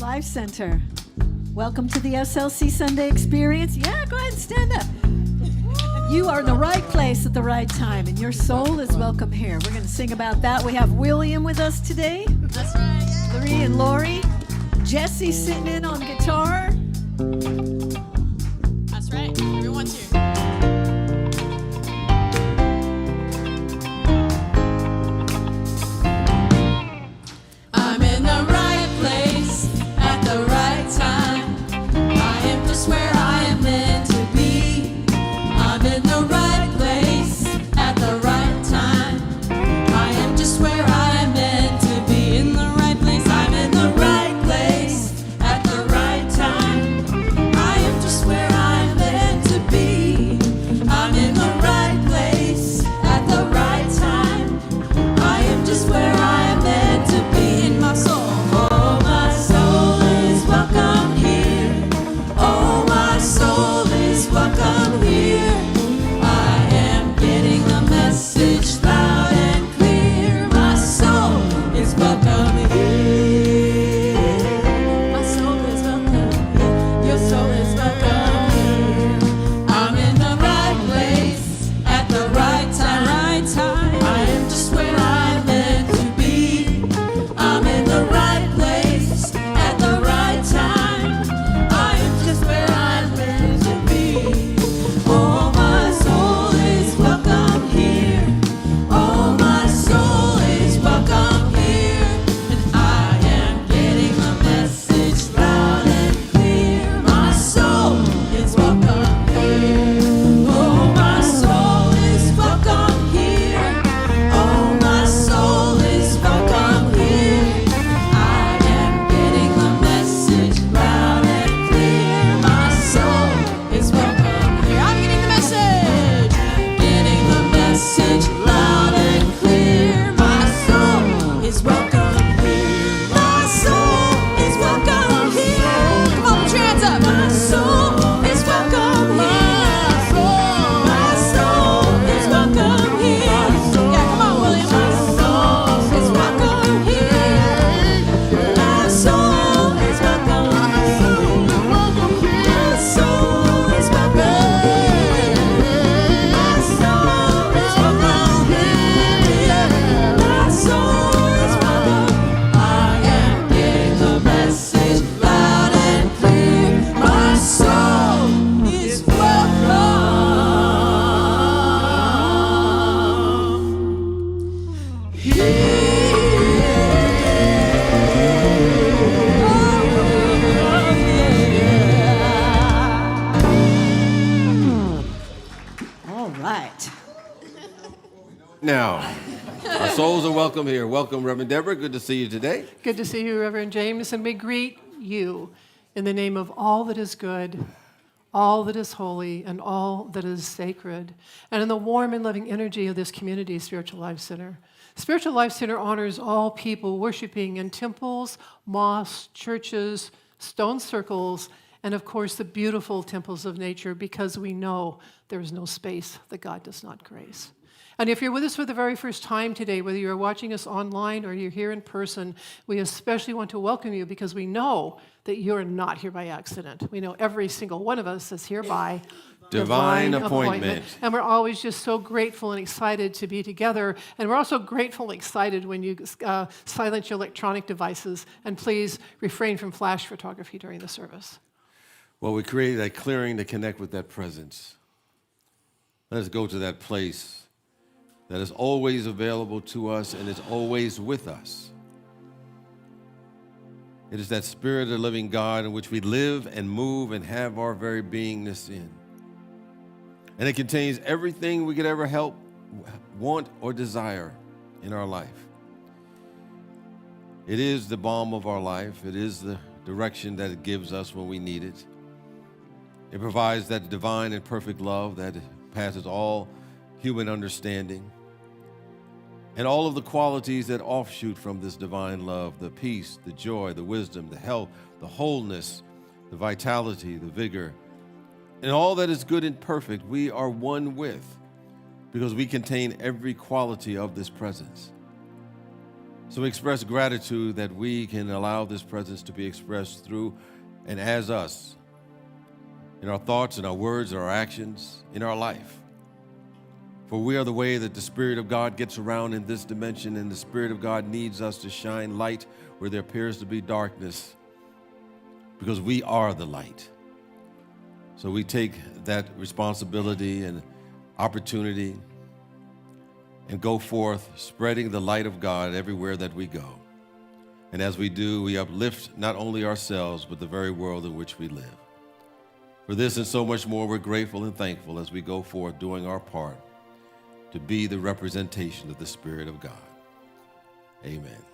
Life Center. Welcome to the SLC Sunday Experience. Yeah, go ahead and stand up. You are in the right place at the right time, and your soul is welcome here. We're going to sing about that. We have William with us today. That's right. Larry and Lori. Jesse sitting in on guitar. That's right. Everyone's here. I'm in the right place at the right time. I am just where I am meant to be. I'm in the right place at the right time. I am just where I am meant to be. In the right place, I'm in the right place at the right time. I am just where I am meant to be. I'm in the right place at the right time. I am just where I am meant to be. In my soul, oh my soul is welcome here. Oh my soul is welcome here. I am getting the message loud and clear. My soul is welcome here. My soul is welcome here. Your soul is welcome here. I'm in the right place at the right time. I am just where I'm meant to be. I'm in the right place at the right time. I am just where I'm meant to be. Oh, my soul is welcome here. Oh, my soul is welcome here. And I am getting the message loud and clear. My soul is welcome here. Oh, my soul is welcome here. Oh, my soul is welcome here. I am getting the message loud and clear. My soul is welcome here. I'm getting the message. Getting the message loud and clear. My soul is welcome here. My soul is welcome here. Come on, put your hands up. My soul is welcome here. My soul is welcome here. Yeah, come on, William. My soul is welcome here. My soul is welcome here. My soul is welcome here. My soul is welcome here. My soul is welcome. I am getting the message loud and clear. My soul is welcome All right. Now, our souls are welcome here. Welcome, Reverend Deborah. Good to see you today. Good to see you, Reverend James, and we greet you in the name of all that is good, all that is holy, and all that is sacred, and in the warm and loving energy of this community, Spiritual Life Center. Spiritual Life Center honors all people worshiping in temples, mosques, churches, stone circles, and of course the beautiful temples of nature, because we know there is no space that God does not grace. And if you're with us for the very first time today, whether you're watching us online or you're here in person, we especially want to welcome you because we know that you're not here by accident. We know every single one of us is here by Divine appointment. And we're always just so grateful and excited to be together. And we're also grateful and excited when you silence your electronic devices. And please refrain from flash photography during the service. Well, we created a clearing to connect with that presence. Let us go to that place that is always available to us and is always with us. It is that Spirit of the living God in which we live and move and have our very beingness in. And it contains everything we could ever help, want, or desire in our life. It is the balm of our life. It is the direction that it gives us when we need it. It provides that divine and perfect love that passes all human understanding. And all of the qualities that offshoot from this divine love, the peace, the joy, the wisdom, the health, the wholeness, the vitality, the vigor, and all that is good and perfect, we are one with, because we contain every quality of this presence. So we express gratitude that we can allow this presence to be expressed through and as us, in our thoughts, in our words, in our actions, in our life. For we are the way that the Spirit of God gets around in this dimension, and the Spirit of God needs us to shine light where there appears to be darkness, because we are the light. So we take that responsibility and opportunity and go forth spreading the light of God everywhere that we go. And as we do, we uplift not only ourselves, but the very world in which we live. For this and so much more, we're grateful and thankful as we go forth doing our part to be the representation of the Spirit of God. Amen.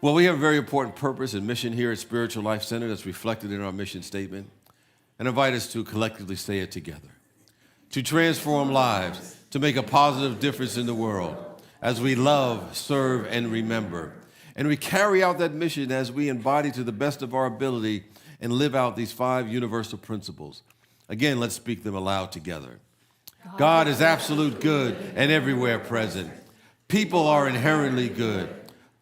Well, we have a very important purpose and mission here at Spiritual Life Center that's reflected in our mission statement, and invite us to collectively say it together. To transform lives, to make a positive difference in the world as we love, serve, and remember. And we carry out that mission as we embody to the best of our ability and live out these 5 universal principles. Again, let's speak them aloud together. God is absolute good and everywhere present. People are inherently good.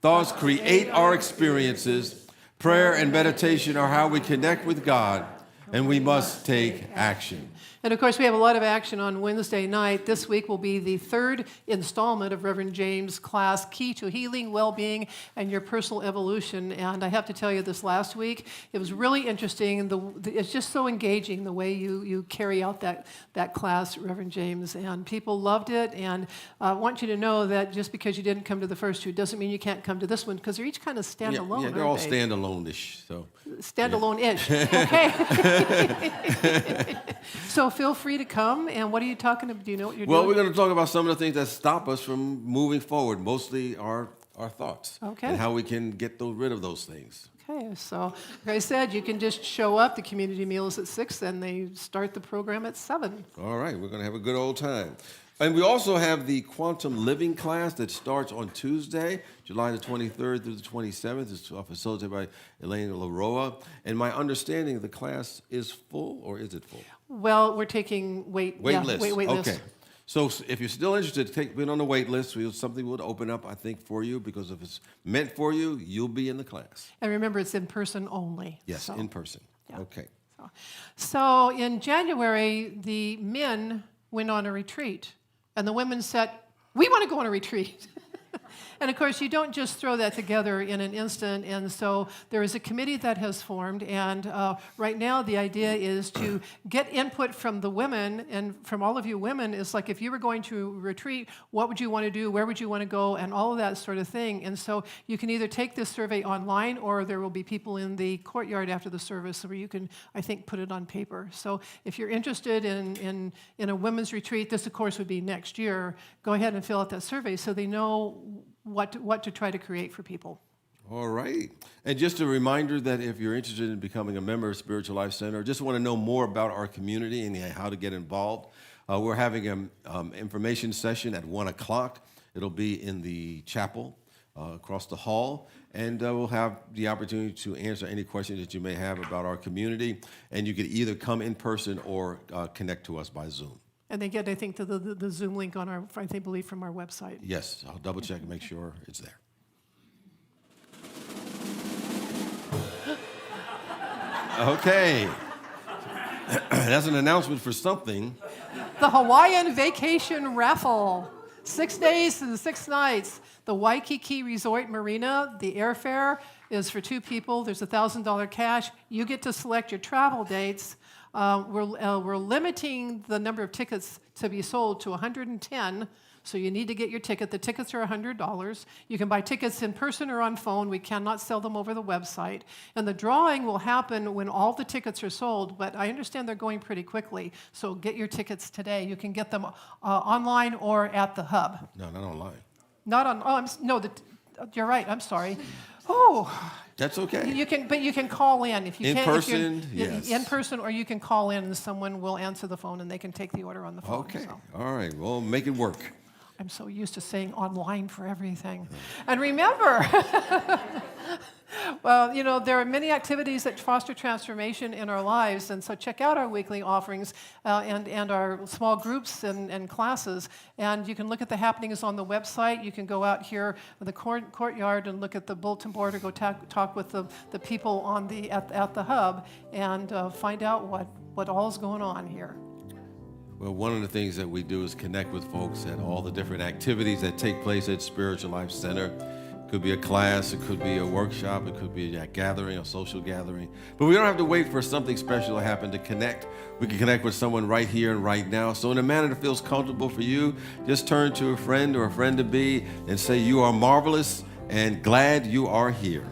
Thoughts create our experiences. Prayer and meditation are how we connect with God, and we must take action. And of course, we have a lot of action on Wednesday night. This week will be the 3rd installment of Reverend James' class, Key to Healing, Well-Being, and Your Personal Evolution. And I have to tell you, this last week, it was really interesting. It's just so engaging the way you carry out that class, Reverend James. And people loved it. And I want you to know that just because you didn't come to the first 2 doesn't mean you can't come to this one, because they're each kind of standalone. Yeah, they're all standalone-ish. So. Standalone-ish. Okay. So feel free to come. And what are you talking about? Do you know what you're doing? Well, we're going to talk about some of the things that stop us from moving forward, mostly our thoughts. Okay. And how we can get rid of those things. Okay, so like I said, you can just show up. The community meal is at 6, and they start the program at 7. All right, we're going to have a good old time. And we also have the Quantum Living class that starts on Tuesday, July the 23rd through the 27th. It's facilitated by Elaine Laroa. And my understanding, the class is full, or is it full? Well, we're taking wait list. Wait list. Okay. So if you're still interested, be on the wait list. Something will open up, I think, for you, because if it's meant for you, you'll be in the class. And remember, it's in person only. Yes, so. in person. Yeah. Okay. So in January, the men went on a retreat, and the women said, "We want to go on a retreat." And of course, you don't just throw that together in an instant. And so there is a committee that has formed. And right now, the idea is to get input from the women and from all of you women. It's like, if you were going to retreat, what would you want to do? Where would you want to go? And all of that sort of thing. And so you can either take this survey online, or there will be people in the courtyard after the service where you can, I think, put it on paper. So if you're interested in a women's retreat, this, of course, would be next year. Go ahead and fill out that survey so they know what to try to create for people. All right. And just a reminder that if you're interested in becoming a member of Spiritual Life Center, or just want to know more about our community and how to get involved, we're having an information session at 1 o'clock. It'll be in the chapel across the hall, and we'll have the opportunity to answer any questions that you may have about our community, and you could either come in person or connect to us by Zoom. And they get, I think, the Zoom link on our, I think, believe, from our website. Yes, I'll double check and make sure it's there. Okay. That's an announcement for something. The Hawaiian Vacation Raffle. 6 days and 6 nights. The Waikiki Resort Marina, the airfare is for 2 people. There's $1,000 cash. You get to select your travel dates. We're limiting the number of tickets to be sold to 110, so you need to get your ticket. The tickets are $100. You can buy tickets in person or on phone. We cannot sell them over the website. And the drawing will happen when all the tickets are sold, but I understand they're going pretty quickly, so get your tickets today. You can get them online or at the hub. No, not online. Not on, you're right, I'm sorry. Oh. That's okay. You can call in if you in can. Person, yes. In person, or you can call in and someone will answer the phone and they can take the order on the phone. Okay. So. All right. Well, make it work. I'm so used to saying online for everything. And remember, well, you know, there are many activities that foster transformation in our lives, and so check out our weekly offerings and our small groups and classes. And you can look at the happenings on the website. You can go out here in the courtyard and look at the bulletin board, or go talk with the people on at the hub and find out what all is going on here. Well, one of the things that we do is connect with folks at all the different activities that take place at Spiritual Life Center. It could be a class, it could be a workshop, it could be a gathering, a social gathering. But we don't have to wait for something special to happen to connect. We can connect with someone right here and right now. So in a manner that feels comfortable for you, just turn to a friend or a friend-to-be and say, "You are marvelous and glad you are here."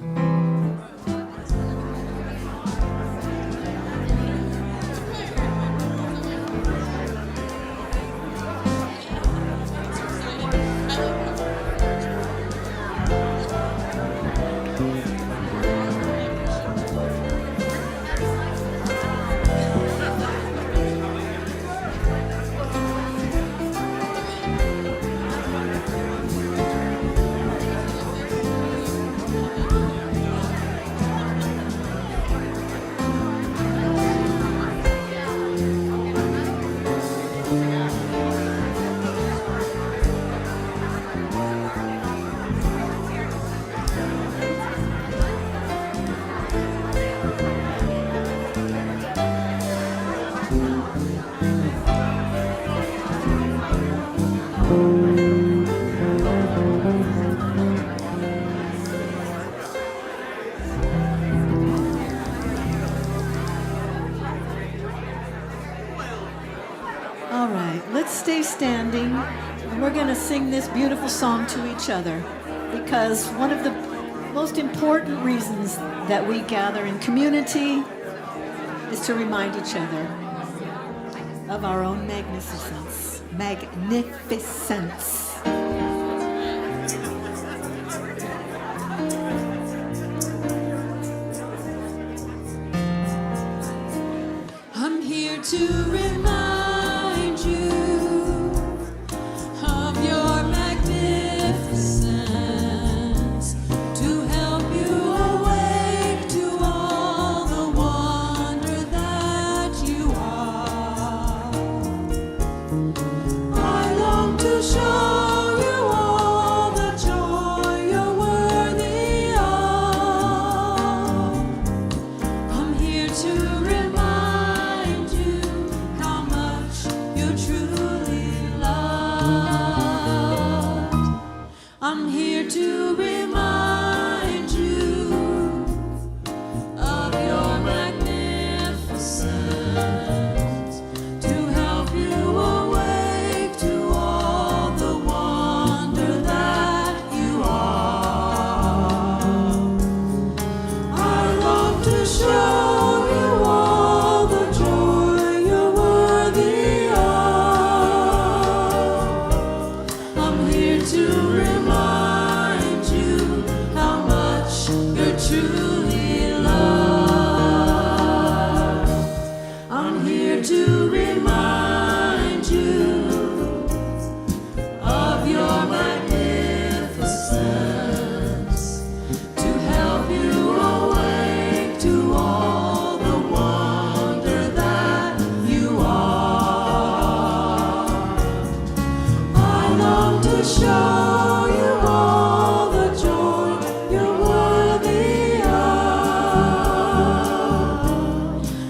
All right, let's stay standing. And we're going to sing this beautiful song to each other, because one of the most important reasons that we gather in community is to remind each other of our own magnificence. Magnificence. I'm here to remind you of your magnificence, to help you awake to all the wonder that you are. I long to show you all the joy you're worthy of. I'm here to remind you how much you're truly loved. I'm here to remind you of your magnificence, to help you awake to all the wonder that you are. I long to show you all the joy you're worthy of. I'm here to remind you how much you're truly loved. I'm here to remind you of your magnificence, to help you awake to all the wonder that you are. I long to show you all the joy you're worthy of.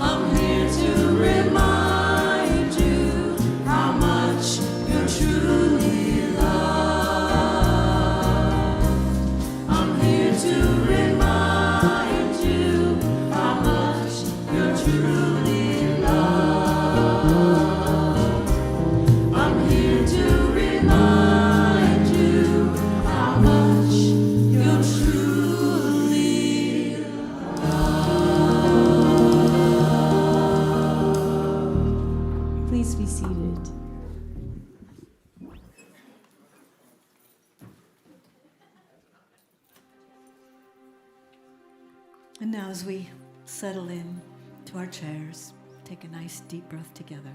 I'm here to remind you how much you're truly loved. I'm here to remind you how much you're truly loved. I'm here to remind you how much you're truly loved. Please be seated. And now as we settle in to our chairs, take a nice deep breath together.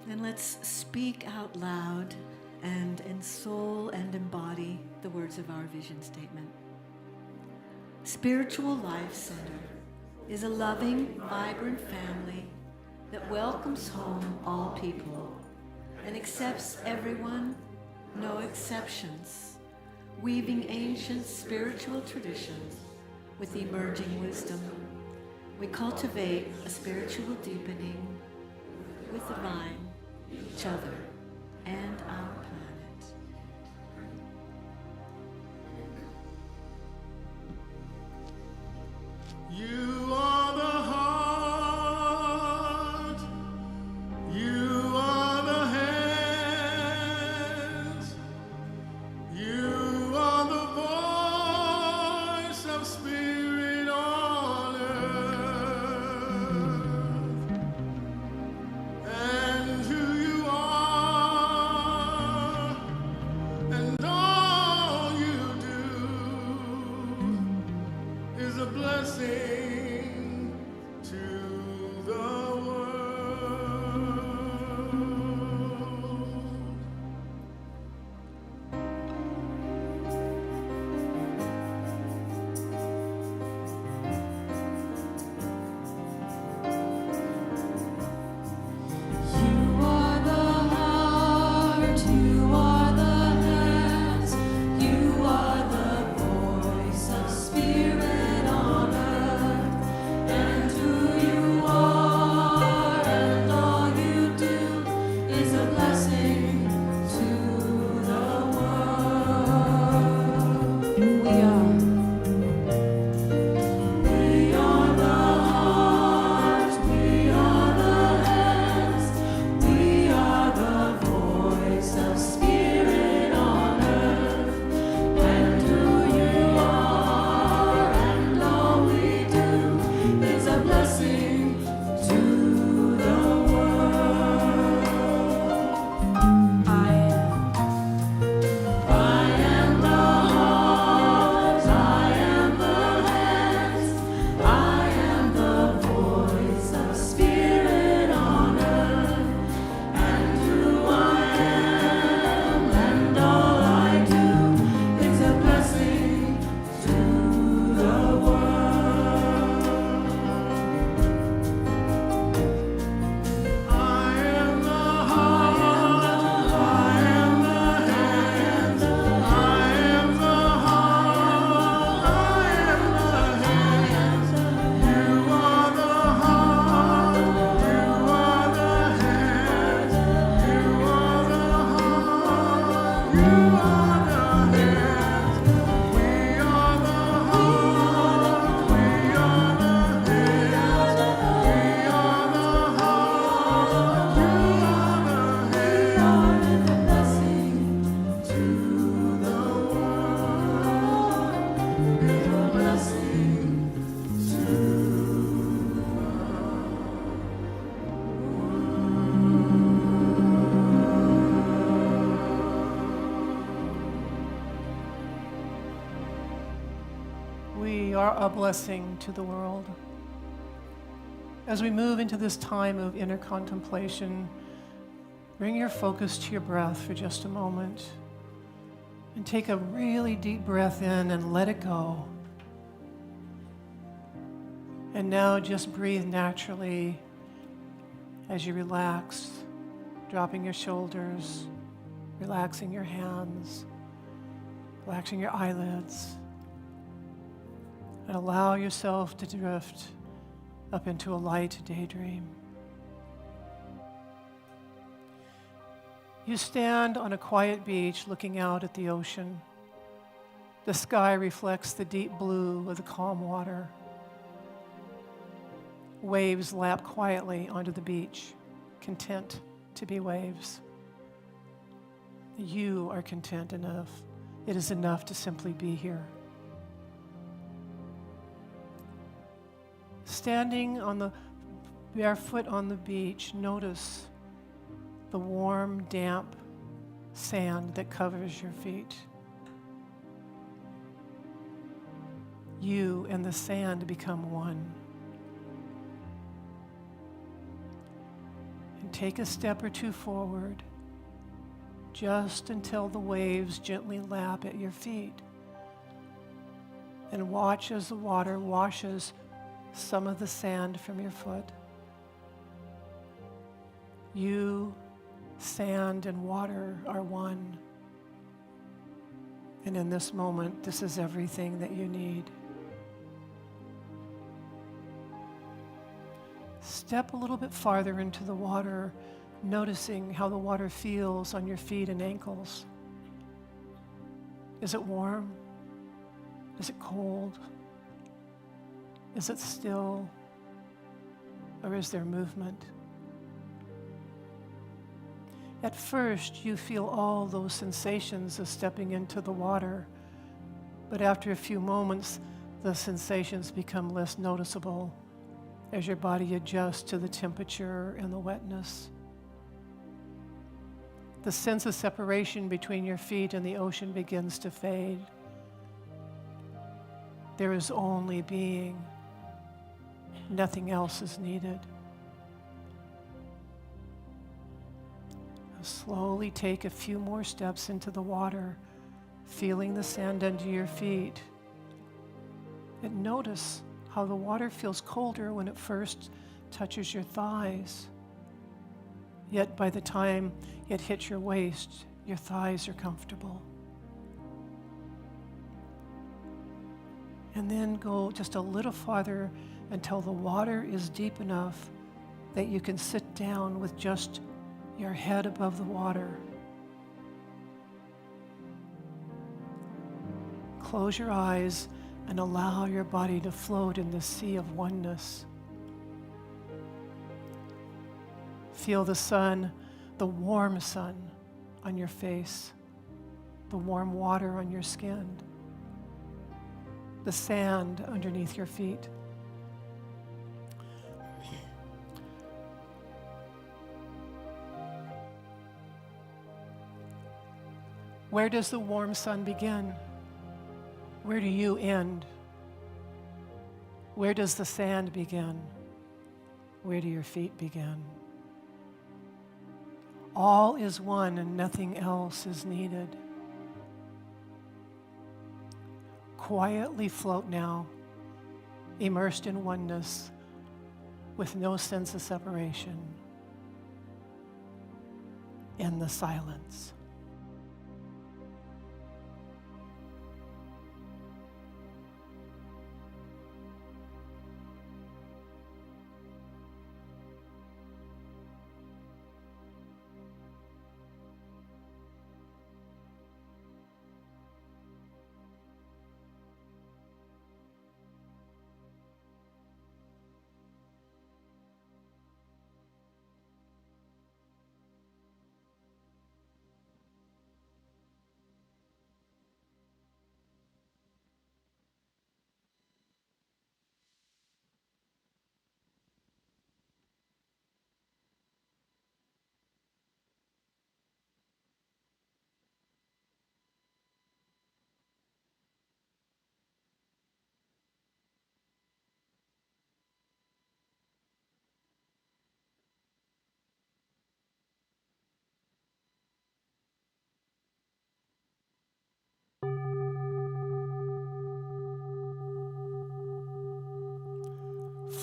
And let's speak out loud and in soul and embody the words of our vision statement. Spiritual Life Center is a loving, vibrant family that welcomes home all people and accepts everyone, no exceptions, weaving ancient spiritual traditions with emerging wisdom. We cultivate a spiritual deepening with the vine, each other, and our planet. You are the heart, you are the hands, you are the voice of spirit on earth, and who you are, and all you do is a blessing to the world. You are the heart, you are the hands, you are the voice of spirit on earth, and who you are and all you do is a blessing to the world. We are the heart, we are the hands, we are the voice of spirit on earth, and who you are and all we do is a blessing to the world. I am the heart, I am the hands, I am the voice of spirit on earth, and who I am and all I do is a blessing to the world. I am the heart, I am the hands, I am the heart, I am the hands. You are the heart, you are the hands, you are the heart, you are the hands. We are the heart, we are the hands, we are the heart, you are the hands. The blessing to the world is a blessing to We are a blessing to the world. As we move into this time of inner contemplation, bring your focus to your breath for just a moment and take a really deep breath in and let it go. And now just breathe naturally as you relax, dropping your shoulders, relaxing your hands, relaxing your eyelids. And allow yourself to drift up into a light daydream. You stand on a quiet beach looking out at the ocean. The sky reflects the deep blue of the calm water. Waves lap quietly onto the beach, content to be waves. You are content enough. It is enough to simply be here. Standing on the barefoot on the beach, notice the warm, damp sand that covers your feet. You and the sand become one. And take a step or two forward, just until the waves gently lap at your feet. And watch as the water washes some of the sand from your foot. You, sand, and water are one. And in this moment, this is everything that you need. Step a little bit farther into the water, noticing how the water feels on your feet and ankles. Is it warm? Is it cold? Is it still? Or is there movement? At first, you feel all those sensations of stepping into the water, but after a few moments, the sensations become less noticeable as your body adjusts to the temperature and the wetness. The sense of separation between your feet and the ocean begins to fade. There is only being. Nothing else is needed. Slowly take a few more steps into the water, feeling the sand under your feet. And notice how the water feels colder when it first touches your thighs. Yet by the time it hits your waist, your thighs are comfortable. And then go just a little farther until the water is deep enough that you can sit down with just your head above the water. Close your eyes and allow your body to float in the sea of oneness. Feel the sun, the warm sun on your face, the warm water on your skin, the sand underneath your feet. Where does the warm sun begin? Where do you end? Where does the sand begin? Where do your feet begin? All is one and nothing else is needed. Quietly float now, immersed in oneness, with no sense of separation, in the silence.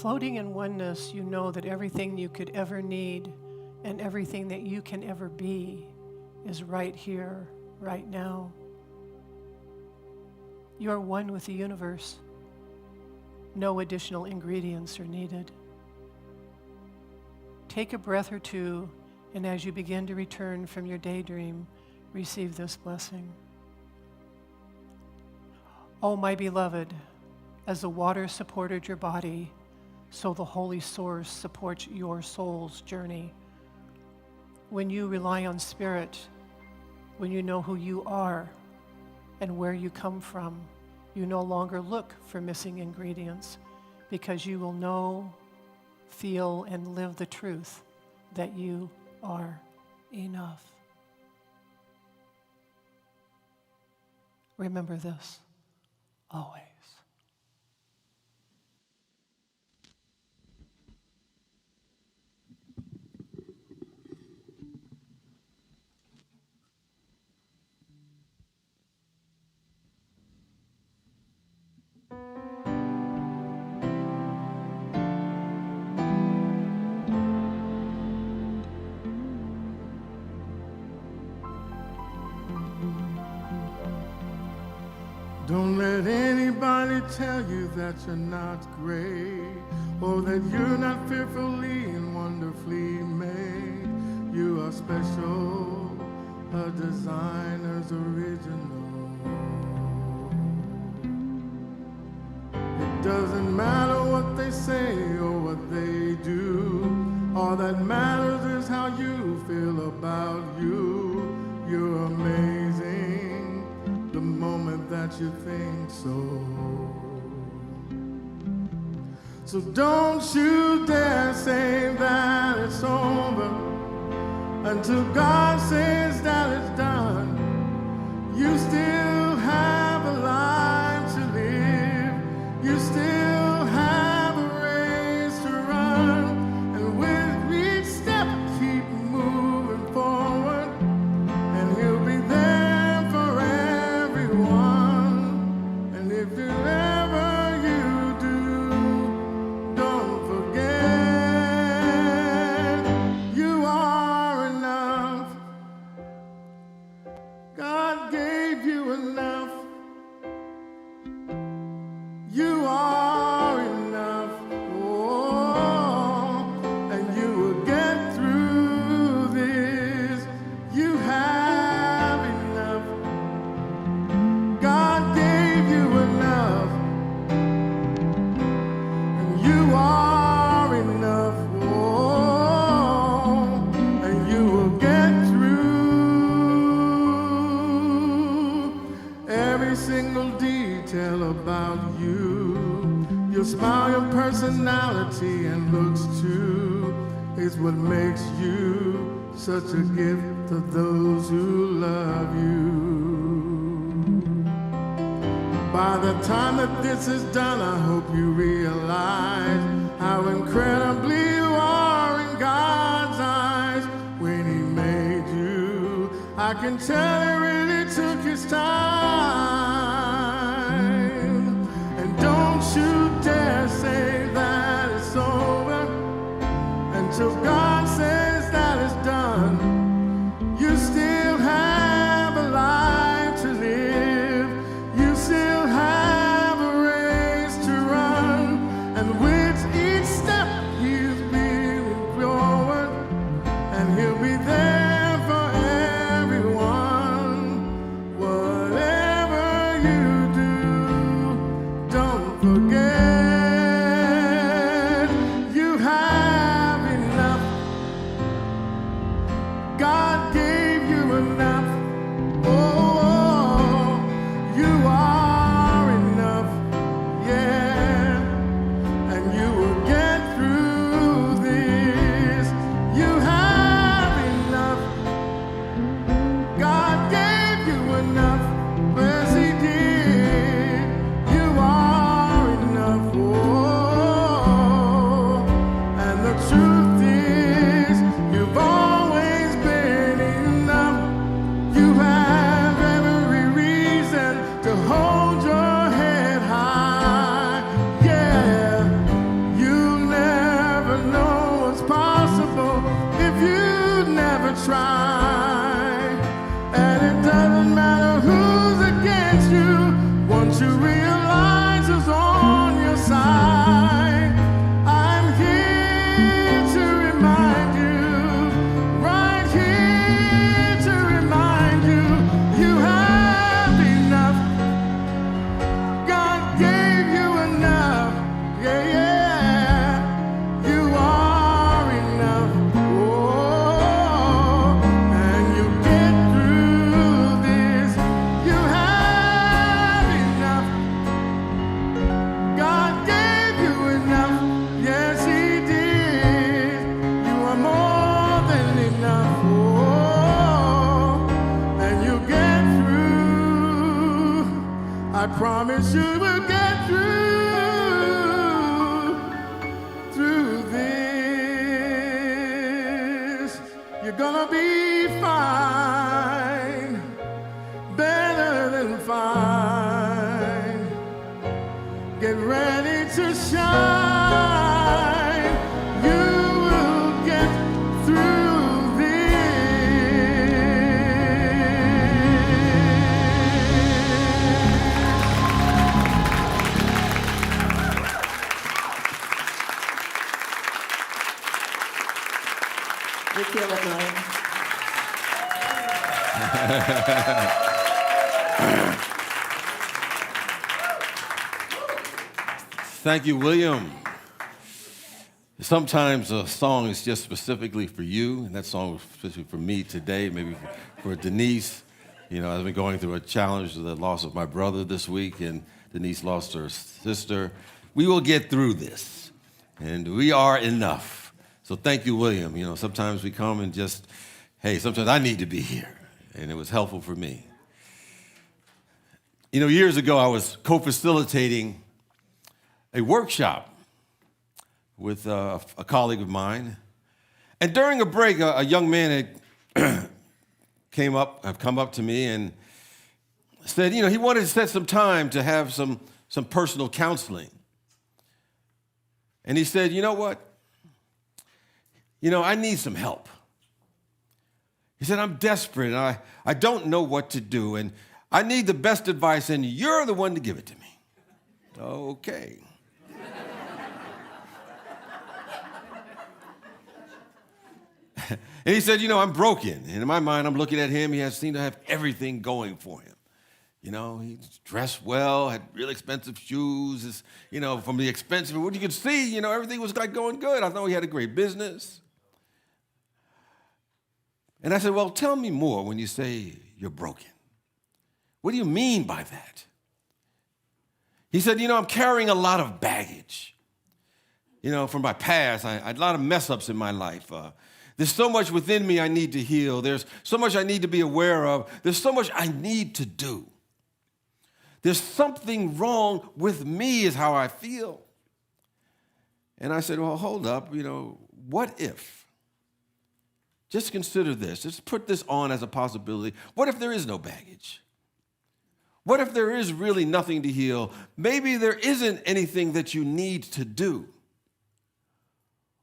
Floating in oneness, you know that everything you could ever need and everything that you can ever be is right here, right now. You are one with the universe. No additional ingredients are needed. Take a breath or two, and as you begin to return from your daydream, receive this blessing. Oh, my beloved, as the water supported your body, so the Holy Source supports your soul's journey. When you rely on Spirit, when you know who you are and where you come from, you no longer look for missing ingredients because you will know, feel, and live the truth that you are enough. Remember this always. Don't let anybody tell you that you're not great, or that you're not fearfully and wonderfully made. You are special, a designer's original. It doesn't matter what they say or what they do. All that matters is how you feel about you. You're amazing the moment that you think so. So don't you dare say that it's over until God says that it's done. You still have a life to live. You still have a race to run. And with each step, keep moving forward. And He'll be there for everyone. And if ever you do, don't forget you are enough. God gave you enough. You are enough. Oh, and you will get through this. You have enough. God gave you enough. And you are enough. Oh, and you will get through every single detail about you. Your smile, your personality, and looks too is what makes you such a gift to those who love you. By the time that this is done, I hope you realize how incredibly you are in God's eyes. When He made you, I can tell it really took His time. And don't you dare say that it's over until God says that it's done. You still have a life to live. You still have a race to run. And with each step, He's moving forward. And He'll be there for everyone. Whatever you do, don't forget you have enough. God gave you enough. Oh, you are enough. Yeah, and you will get through this. You have enough. God gave you enough. Yes, He did. You are enough. Oh, and the truth is, you've always been enough. You have every reason to hold your head high. Yeah, you'll never know what's possible if you never try. And it doesn't matter who's against you once you realize who's on your side. I'm here to remind you, right here to remind you, you have enough. God gave you enough. Yeah, yeah. You are enough. Oh, and you get through this. You have enough. God gave you enough. Yes, He did. You are more than enough. Oh, and you get through. I promise you will get through this. You're gonna be fine, better than fine. Get ready to shine. You will get through this. Thank you, William. Sometimes a song is just specifically for you, and that song was specifically for me today, maybe for Denise. You know, I've been going through a challenge with the loss of my brother this week, and Denise lost her sister. We will get through this, and we are enough. So thank you, William. You know, sometimes we come and just, hey, sometimes I need to be here, and it was helpful for me. You know, years ago, I was co-facilitating a workshop with a colleague of mine. And during a break, a young man had come up to me and said, you know, he wanted to set some time to have some personal counseling. And he said, you know what? You know, I need some help. He said, I'm desperate, and I don't know what to do, and I need the best advice, and you're the one to give it to me. Okay. And he said, you know, I'm broken. And in my mind, I'm looking at him. He seemed to have everything going for him. You know, he's dressed well, had real expensive shoes, you know, from the expensive, what you could see, you know, everything was like going good. I know he had a great business. And I said, well, tell me more when you say you're broken. What do you mean by that? He said, you know, I'm carrying a lot of baggage. You know, from my past, I had a lot of mess-ups in my life. There's so much within me I need to heal. There's so much I need to be aware of. There's so much I need to do. There's something wrong with me is how I feel. And I said, well, hold up, you know, what if? Just consider this. Just put this on as a possibility. What if there is no baggage? What if there is really nothing to heal? Maybe there isn't anything that you need to do.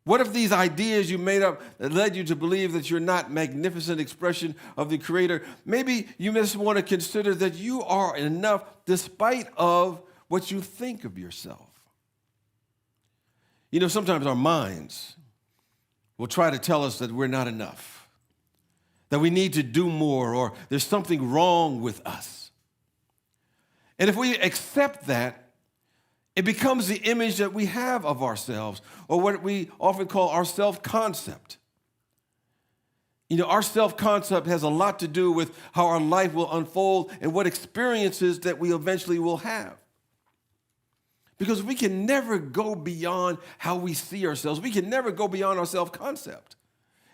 What if these ideas you made up that led you to believe that you're not magnificent expression of the Creator? Maybe you just want to consider that you are enough despite of what you think of yourself. You know, sometimes our minds will try to tell us that we're not enough, that we need to do more, or there's something wrong with us. And if we accept that, it becomes the image that we have of ourselves, or what we often call our self-concept. You know, our self-concept has a lot to do with how our life will unfold and what experiences that we eventually will have. Because we can never go beyond how we see ourselves. We can never go beyond our self-concept.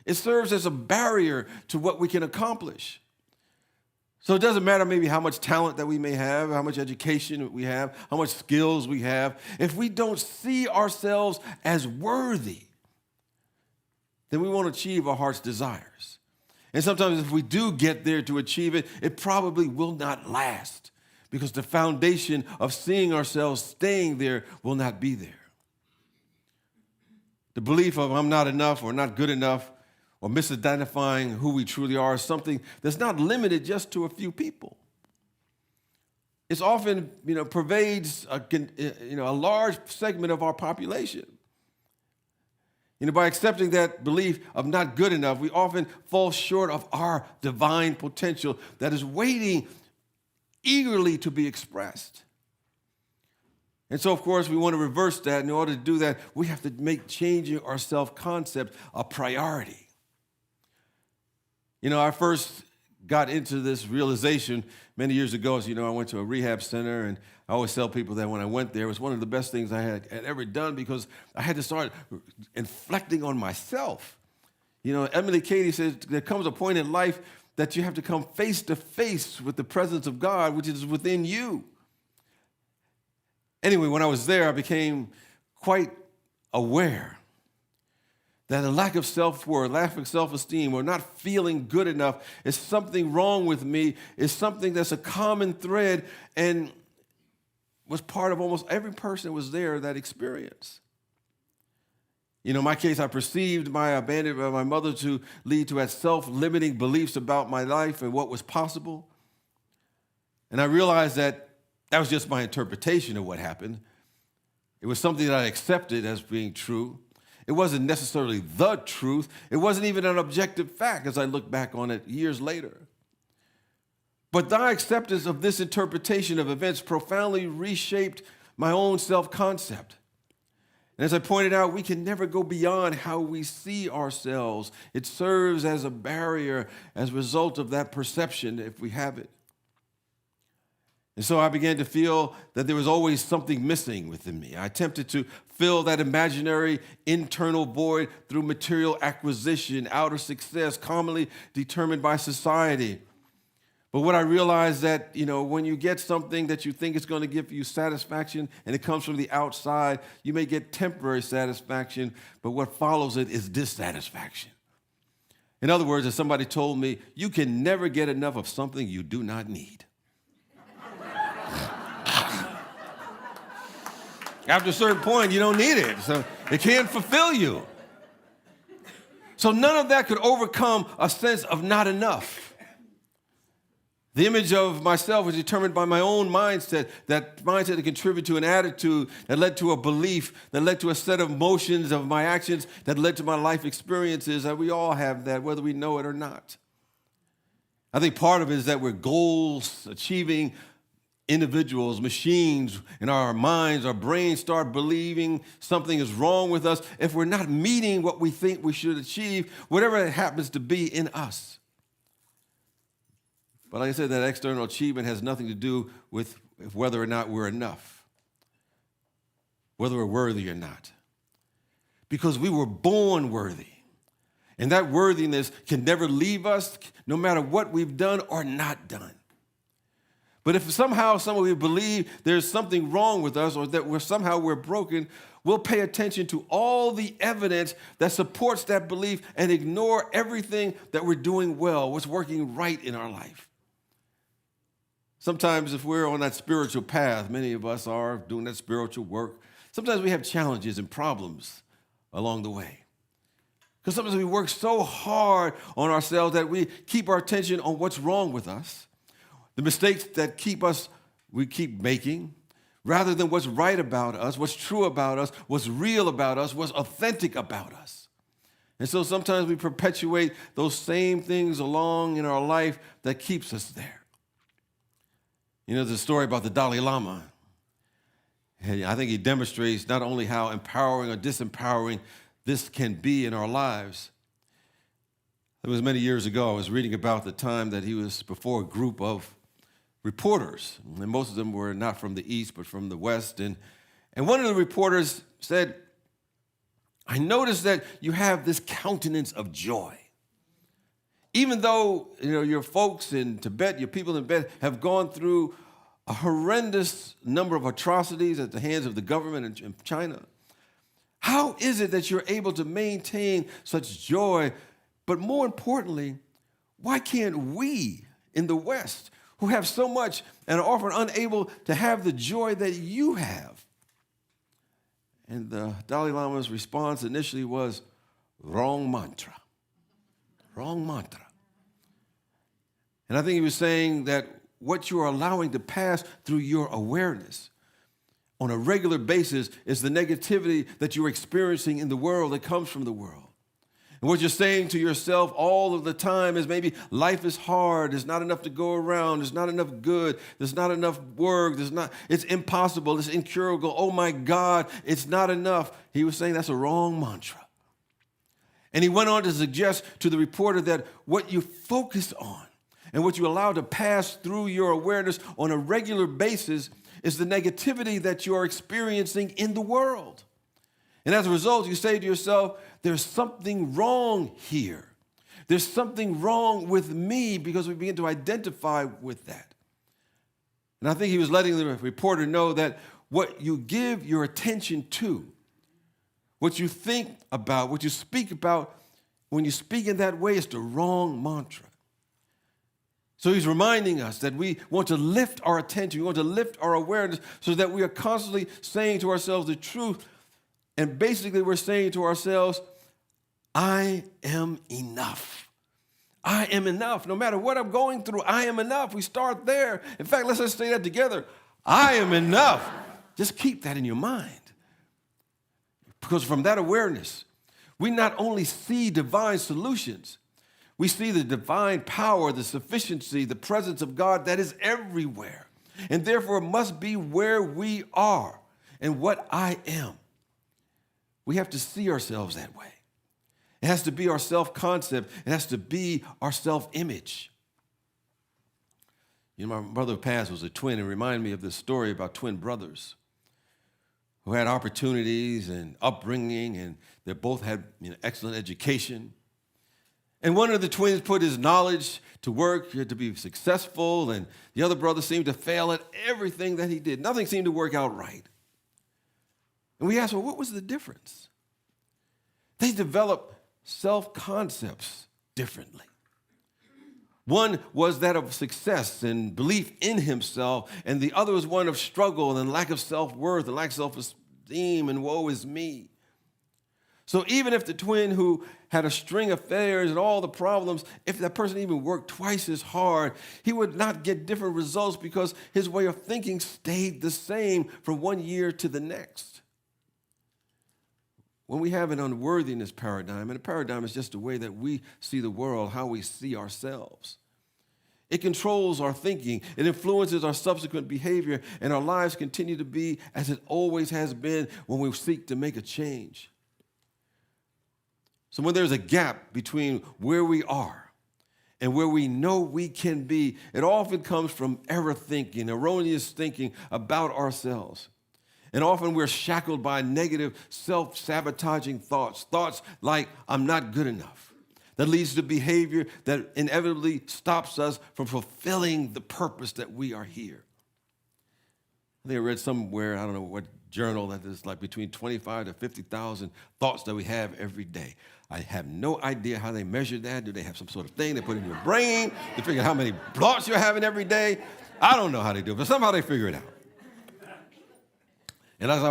It serves as a barrier to what we can accomplish. So it doesn't matter maybe how much talent that we may have, how much education we have, how much skills we have. If we don't see ourselves as worthy, then we won't achieve our heart's desires. And sometimes if we do get there to achieve it, it probably will not last because the foundation of seeing ourselves staying there will not be there. The belief of I'm not enough or not good enough or misidentifying who we truly are is something that's not limited just to a few people. It's often, pervades a large segment of our population. By accepting that belief of not good enough, we often fall short of our divine potential that is waiting eagerly to be expressed. And so, of course, we want to reverse that. In order to do that, we have to make changing our self-concept a priority. I first got into this realization many years ago. As you know, I went to a rehab center, and I always tell people that when I went there, it was one of the best things I had ever done because I had to start reflecting on myself. Emily Cady says there comes a point in life that you have to come face to face with the presence of God, which is within you. Anyway, when I was there, I became quite aware that a lack of self-worth, lack of self-esteem, or not feeling good enough is something wrong with me, is something that's a common thread and was part of almost every person that was there that experience. In my case, I perceived my abandonment by my mother to lead to self-limiting beliefs about my life and what was possible. And I realized that was just my interpretation of what happened. It was something that I accepted as being true. It wasn't necessarily the truth. It wasn't even an objective fact as I look back on it years later. But thy acceptance of this interpretation of events profoundly reshaped my own self-concept. And as I pointed out, we can never go beyond how we see ourselves. It serves as a barrier as a result of that perception if we have it. And so I began to feel that there was always something missing within me. I attempted to fill that imaginary internal void through material acquisition, outer success, commonly determined by society. But what I realized that, when you get something that you think is going to give you satisfaction and it comes from the outside, you may get temporary satisfaction, but what follows it is dissatisfaction. In other words, as somebody told me, you can never get enough of something you do not need. After a certain point, you don't need it, so it can't fulfill you. So none of that could overcome a sense of not enough. The image of myself was determined by my own mindset, that mindset that contributed to an attitude that led to a belief, that led to a set of motions of my actions, that led to my life experiences, that we all have that, whether we know it or not. I think part of it is that we're goals-achieving individuals, machines, in our minds, our brains start believing something is wrong with us if we're not meeting what we think we should achieve, whatever it happens to be in us. But like I said, that external achievement has nothing to do with whether or not we're enough, whether we're worthy or not. Because we were born worthy. And that worthiness can never leave us, no matter what we've done or not done. But if somehow we believe there's something wrong with us or that we're broken, we'll pay attention to all the evidence that supports that belief and ignore everything that we're doing well, what's working right in our life. Sometimes if we're on that spiritual path, many of us are doing that spiritual work, sometimes we have challenges and problems along the way. Because sometimes we work so hard on ourselves that we keep our attention on what's wrong with us, the mistakes that we keep making, rather than what's right about us, what's true about us, what's real about us, what's authentic about us. And so sometimes we perpetuate those same things along in our life that keeps us there. There's a story about the Dalai Lama. And I think he demonstrates not only how empowering or disempowering this can be in our lives. It was many years ago, I was reading about the time that he was before a group of reporters, and most of them were not from the East, but from the West. And one of the reporters said, I noticed that you have this countenance of joy. Even though your folks in Tibet, your people in Tibet have gone through a horrendous number of atrocities at the hands of the government in China, how is it that you're able to maintain such joy? But more importantly, why can't we in the West, who have so much and are often unable to have the joy that you have? And the Dalai Lama's response initially was, wrong mantra. Wrong mantra. And I think he was saying that what you are allowing to pass through your awareness on a regular basis is the negativity that you're experiencing in the world that comes from the world. And what you're saying to yourself all of the time is maybe life is hard, there's not enough to go around, there's not enough good, there's not enough work, it's impossible, it's incurable, oh my God, it's not enough. He was saying that's a wrong mantra. And he went on to suggest to the reporter that what you focus on and what you allow to pass through your awareness on a regular basis is the negativity that you're experiencing in the world. And as a result, you say to yourself, there's something wrong here. There's something wrong with me, because we begin to identify with that. And I think he was letting the reporter know that what you give your attention to, what you think about, what you speak about, when you speak in that way, it's the wrong mantra. So he's reminding us that we want to lift our attention, we want to lift our awareness so that we are constantly saying to ourselves the truth. And basically we're saying to ourselves, I am enough. I am enough. No matter what I'm going through, I am enough. We start there. In fact, let's just say that together. I am enough. Just keep that in your mind. Because from that awareness, we not only see divine solutions, We see the divine power, the sufficiency, the presence of God that is everywhere, and therefore must be where we are and what I am. We have to see ourselves that way. It has to be our self-concept. It has to be our self-image. You know, my brother who passed was a twin. It reminded me of this story about twin brothers who had opportunities and upbringing, and they both had excellent education. And one of the twins put his knowledge to work to be successful, and the other brother seemed to fail at everything that he did. Nothing seemed to work out right. And we asked, well, what was the difference? They developed self-concepts differently. One was that of success and belief in himself, and the other was one of struggle and lack of self-worth and lack of self-esteem and woe is me. So even if the twin who had a string of failures and all the problems, if that person even worked twice as hard, he would not get different results because his way of thinking stayed the same from one year to the next. When we have an unworthiness paradigm, and a paradigm is just the way that we see the world, how we see ourselves. It controls our thinking, it influences our subsequent behavior, and our lives continue to be as it always has been when we seek to make a change. So when there's a gap between where we are and where we know we can be, it often comes from error thinking, erroneous thinking about ourselves. And often we're shackled by negative, self-sabotaging thoughts like, I'm not good enough. That leads to behavior that inevitably stops us from fulfilling the purpose that we are here. I think I read somewhere, I don't know what journal, that is like between 25 to 50,000 thoughts that we have every day. I have no idea how they measure that. Do they have some sort of thing they put in your brain to figure out how many thoughts you're having every day? I don't know how they do it, but somehow they figure it out. And as I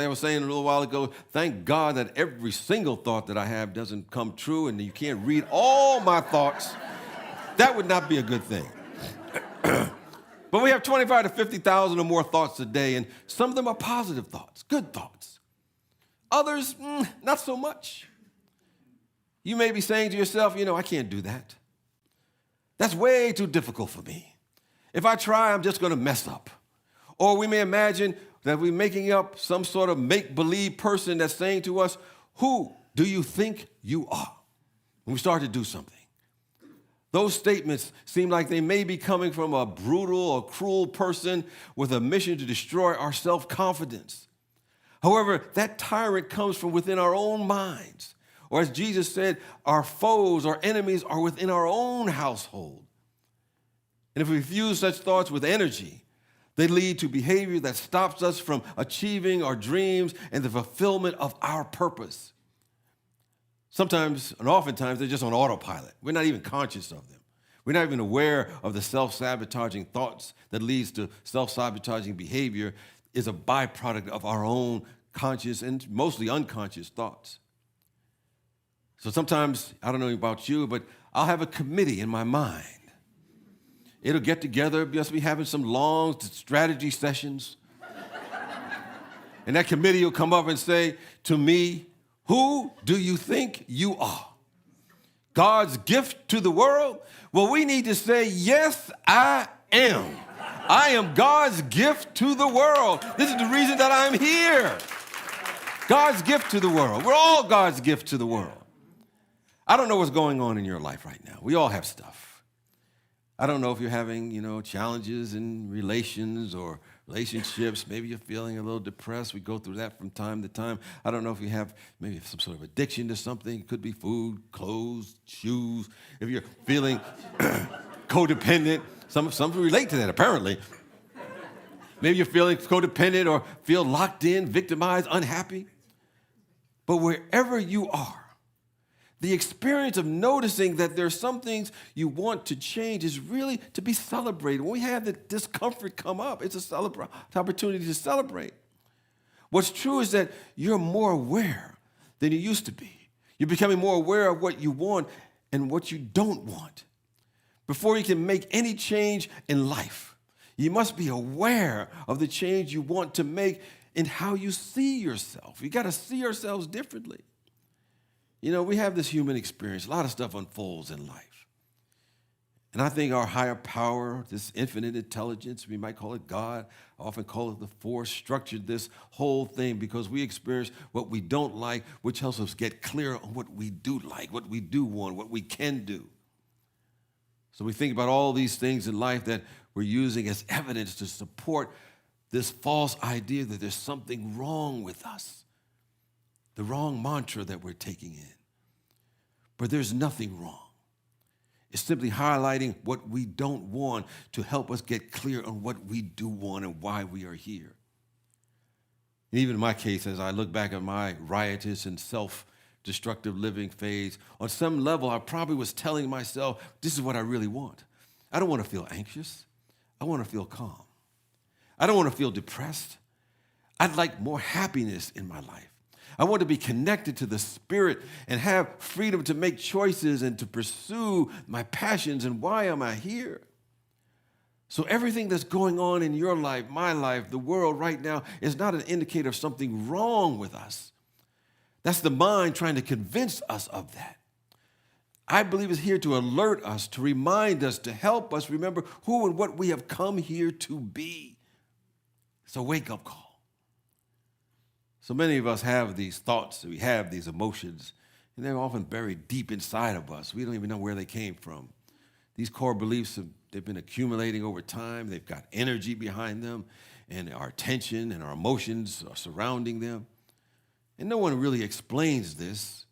was saying a little while ago, thank God that every single thought that I have doesn't come true and you can't read all my thoughts. That would not be a good thing. But we have 25 to 50,000 or more thoughts a day, and some of them are positive thoughts, good thoughts. Others, not so much. You may be saying to yourself, I can't do that. That's way too difficult for me. If I try, I'm just going to mess up. Or we may imagine that we're making up some sort of make-believe person that's saying to us, who do you think you are? When we start to do something. Those statements seem like they may be coming from a brutal or cruel person with a mission to destroy our self-confidence. However, that tyrant comes from within our own minds. Or as Jesus said, our foes, our enemies are within our own household. And if we fuse such thoughts with energy, they lead to behavior that stops us from achieving our dreams and the fulfillment of our purpose. Sometimes, and oftentimes, they're just on autopilot. We're not even conscious of them. We're not even aware of the self-sabotaging thoughts that leads to self-sabotaging behavior is a byproduct of our own conscious and mostly unconscious thoughts. So sometimes, I don't know about you, but I'll have a committee in my mind. It'll get together, just be having some long strategy sessions. And that committee will come up and say to me, who do you think you are? God's gift to the world? Well, we need to say, yes, I am. I am God's gift to the world. This is the reason that I'm here. God's gift to the world. We're all God's gift to the world. I don't know what's going on in your life right now. We all have stuff. I don't know if you're having, challenges in relations or relationships. Maybe you're feeling a little depressed. We go through that from time to time. I don't know if you have maybe some sort of addiction to something. It could be food, clothes, shoes. If you're feeling codependent, some relate to that apparently. Maybe you're feeling codependent or feel locked in, victimized, unhappy. But wherever you are, the experience of noticing that there's some things you want to change is really to be celebrated. When we have the discomfort come up, it's an opportunity to celebrate. What's true is that you're more aware than you used to be. You're becoming more aware of what you want and what you don't want. Before you can make any change in life, you must be aware of the change you want to make in how you see yourself. You got to see yourselves differently. You know, we have this human experience. A lot of stuff unfolds in life. And I think our higher power, this infinite intelligence, we might call it God, I often call it the force, structured this whole thing because we experience what we don't like, which helps us get clear on what we do like, what we do want, what we can do. So we think about all these things in life that we're using as evidence to support this false idea that there's something wrong with us, the wrong mantra that we're taking in. But there's nothing wrong. It's simply highlighting what we don't want to help us get clear on what we do want and why we are here. And even in my case, as I look back at my riotous and self-destructive living phase, on some level, I probably was telling myself, this is what I really want. I don't want to feel anxious. I want to feel calm. I don't want to feel depressed. I'd like more happiness in my life. I want to be connected to the Spirit and have freedom to make choices and to pursue my passions. And why am I here? So everything that's going on in your life, my life, the world right now is not an indicator of something wrong with us. That's the mind trying to convince us of that. I believe it's here to alert us, to remind us, to help us remember who and what we have come here to be. It's a wake-up call. So many of us have these thoughts, we have these emotions, and they're often buried deep inside of us. We don't even know where they came from. These core beliefs, they've been accumulating over time. They've got energy behind them, and our attention and our emotions are surrounding them. And no one really explains this.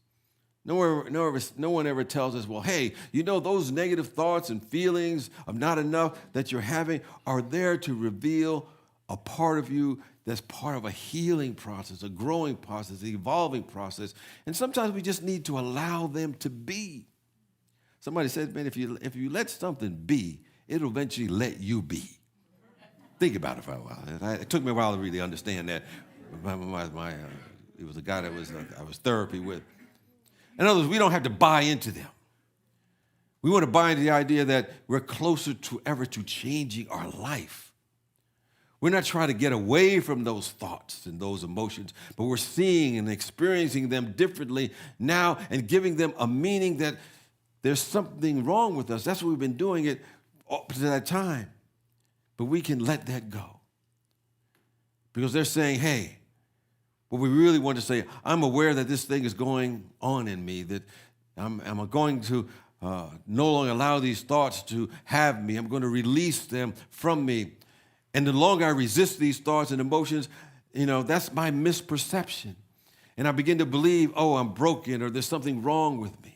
No one ever tells us, well, hey, you know, those negative thoughts and feelings of not enough that you're having are there to reveal a part of you that's part of a healing process, a growing process, an evolving process. And sometimes we just need to allow them to be. Somebody said, man, if you let something be, it'll eventually let you be. Think about it for a while. It took me a while to really understand that. It was a guy that I was therapy with. In other words, we don't have to buy into them. We want to buy into the idea that we're closer to ever to changing our life. We're not trying to get away from those thoughts and those emotions, but we're seeing and experiencing them differently now and giving them a meaning that there's something wrong with us. That's what we've been doing it up to that time. But we can let that go. Because they're saying, hey, what we really want to say, I'm aware that this thing is going on in me, that I'm going to no longer allow these thoughts to have me. I'm going to release them from me. And the longer I resist these thoughts and emotions, that's my misperception. And I begin to believe, oh, I'm broken or there's something wrong with me.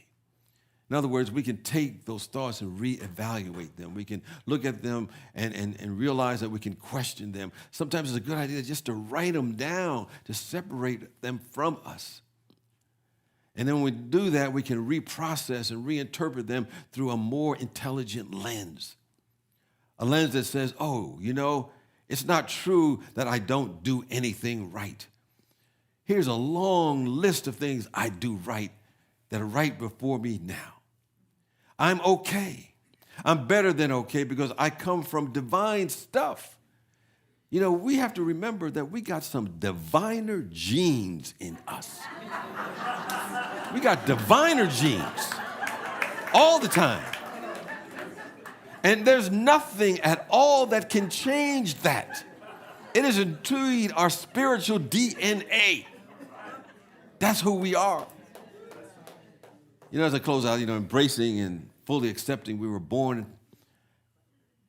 In other words, we can take those thoughts and reevaluate them. We can look at them and realize that we can question them. Sometimes it's a good idea just to write them down, to separate them from us. And then when we do that, we can reprocess and reinterpret them through a more intelligent lens. A lens that says, oh, it's not true that I don't do anything right. Here's a long list of things I do right that are right before me now. I'm okay. I'm better than okay because I come from divine stuff. We have to remember that we got some diviner genes in us. We got diviner genes all the time. And there's nothing at all that can change that. It is indeed our spiritual DNA. That's who we are. As I close out, embracing and fully accepting we were born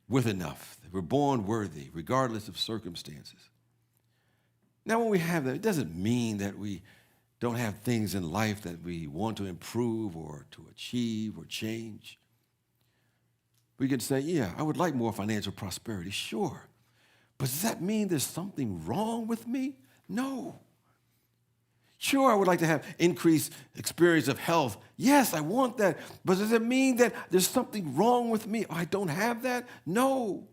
with enough. We're born worthy, regardless of circumstances. Now, when we have that, it doesn't mean that we don't have things in life that we want to improve or to achieve or change. We can say, yeah, I would like more financial prosperity, sure. But does that mean there's something wrong with me? No. Sure, I would like to have increased experience of health. Yes, I want that. But does it mean that there's something wrong with me? I don't have that? No.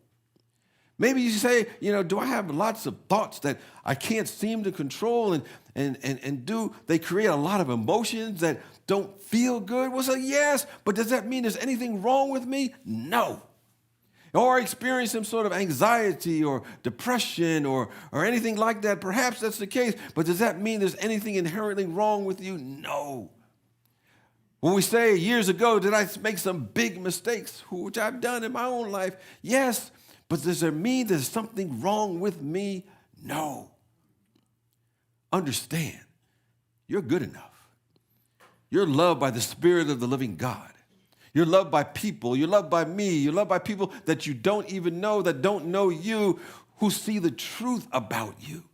Maybe you say, do I have lots of thoughts that I can't seem to control and do they create a lot of emotions that don't feel good? Well, so yes, but does that mean there's anything wrong with me? No. Or experience some sort of anxiety or depression or anything like that. Perhaps that's the case, but does that mean there's anything inherently wrong with you? No. When we say years ago, did I make some big mistakes, which I've done in my own life? Yes, but does it mean there's something wrong with me? No. Understand, you're good enough. You're loved by the Spirit of the living God. You're loved by people. You're loved by me. You're loved by people that you don't even know, that don't know you, who see the truth about you.